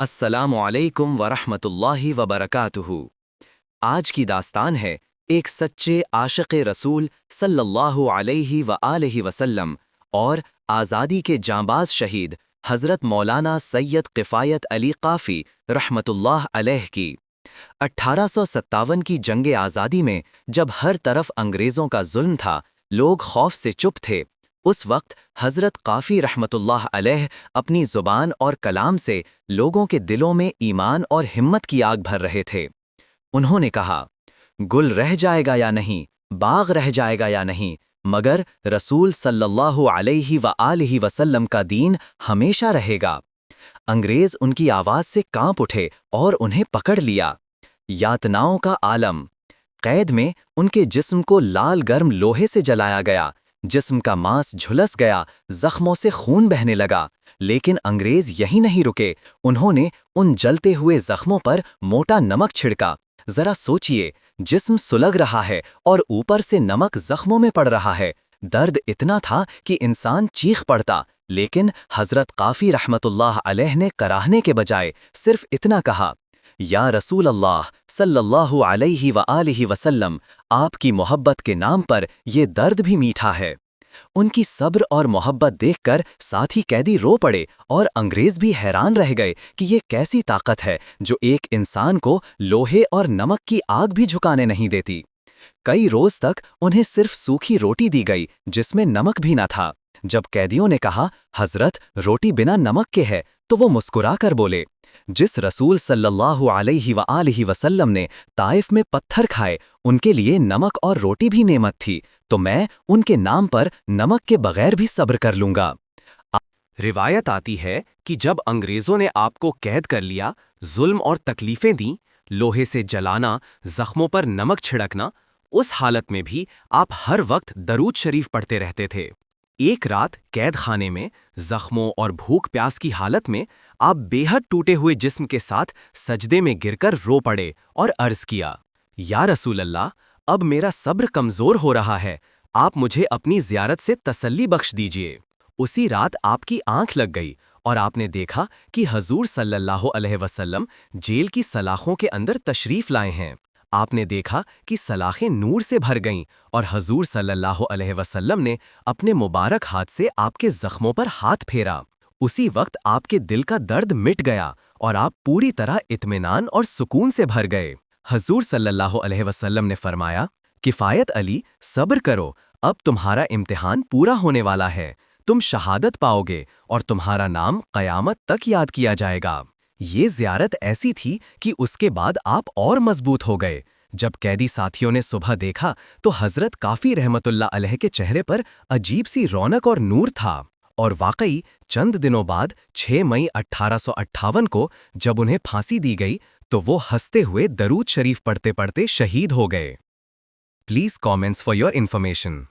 अस्सलामु अलैकुम वरहमतुल्लाहि वबरकातुहू। आज की दास्तान है एक सच्चे आशिक़ रसूल सल्लल्लाहु अलैहि व आलिहि वसल्लम और आज़ादी के जांबाज शहीद हज़रत मौलाना सैयद किफ़ायत अली काफ़ी रहमतुल्लाह अलैह की। 1857 की जंग आज़ादी में जब हर तरफ अंग्रेज़ों का जुल्म था, लोग खौफ से चुप थे। उस वक्त हज़रत काफ़ी रहमतुल्लाह अलैह अपनी ज़ुबान और कलाम से लोगों के दिलों में ईमान और हिम्मत की आग भर रहे थे। उन्होंने कहा, गुल रह जाएगा या नहीं, बाग रह जाएगा या नहीं, मगर रसूल सल्लल्लाहु अलैहि व आलिहि वसल्लम का दीन हमेशा रहेगा। अंग्रेज़ उनकी आवाज़ से कांप उठे और उन्हें पकड़ लिया। यातनाओं का आलम। कैद में उनके जिस्म को लाल गर्म लोहे से जलाया गया। जिस्म का मांस झुलस गया, जख्मों से खून बहने लगा। लेकिन अंग्रेज यही नहीं रुके। उन्होंने उन जलते हुए जख्मों पर मोटा नमक छिड़का। जरा सोचिए, जिस्म सुलग रहा है और ऊपर से नमक जख्मों में पड़ रहा है। दर्द इतना था कि इंसान चीख पड़ता, लेकिन हजरत काफ़ी रहमतुल्लाह अलैह ने कराहने के बजाय सिर्फ इतना कहा, या रसूल अल्लाह सल्लल्लाहु अलैहि व आलिहि वसल्लम, आपकी मोहब्बत के नाम पर ये दर्द भी मीठा है। उनकी सब्र और मोहब्बत देखकर साथी कैदी रो पड़े और अंग्रेज भी हैरान रह गए कि ये कैसी ताकत है जो एक इंसान को लोहे और नमक की आग भी झुकाने नहीं देती। कई रोज तक उन्हें सिर्फ सूखी रोटी दी गई जिसमें नमक भी न था। जब कैदियों ने कहा, हजरत रोटी बिना नमक के है, तो वो मुस्कुरा कर बोले, जिस रसूल सल्लल्लाहु अलैहि व आलिहि वसल्लम ने ताइफ में पत्थर खाए, उनके लिए नमक और रोटी भी नेमत थी, तो मैं उनके नाम पर नमक के बगैर भी सब्र कर लूंगा। रिवायत आती है कि जब अंग्रेजों ने आपको कैद कर लिया, जुल्म और तकलीफें दी, लोहे से जलाना, जख्मों पर नमक छिड़कना, उस हालत में भी आप हर वक्त दरूद शरीफ पढ़ते रहते थे। एक रात कैद खाने में जख्मों और भूख प्यास की हालत में आप बेहद टूटे हुए जिस्म के साथ सजदे में गिरकर रो पड़े और अर्ज किया, या रसूल अल्लाह, अब मेरा सब्र कमजोर हो रहा है, आप मुझे अपनी ज़ियारत से तसल्ली बख्श दीजिए। उसी रात आपकी आंख लग गई और आपने देखा कि हजूर सल्लल्लाहु अलैहि वसल्लम जेल की सलाखों के अंदर तशरीफ लाए हैं। आपने देखा कि सलाखें नूर से भर गईं और हजूर सल्लल्लाहु अलैहि वसल्लम ने अपने मुबारक हाथ से आपके जख्मों पर हाथ फेरा। उसी वक्त आपके दिल का दर्द मिट गया और आप पूरी तरह इत्मीनान और सुकून से भर गए। हजूर सल्लल्लाहु अलैहि वसल्लम ने फरमाया, किफ़ायत अली, सब्र करो, अब तुम्हारा इम्तिहान पूरा होने वाला है, तुम शहादत पाओगे और तुम्हारा नाम क़यामत तक याद किया जाएगा। ये ज़ियारत ऐसी थी कि उसके बाद आप और मजबूत हो गए। जब कैदी साथियों ने सुबह देखा तो हज़रत काफ़ी रहमतुल्लाह अलैह के चेहरे पर अजीब सी रौनक और नूर था। और वाकई चंद दिनों बाद 6 मई 1858 को जब उन्हें फांसी दी गई तो वो हंसते हुए दरूद शरीफ पढ़ते पढ़ते शहीद हो गए। Please comments for your information.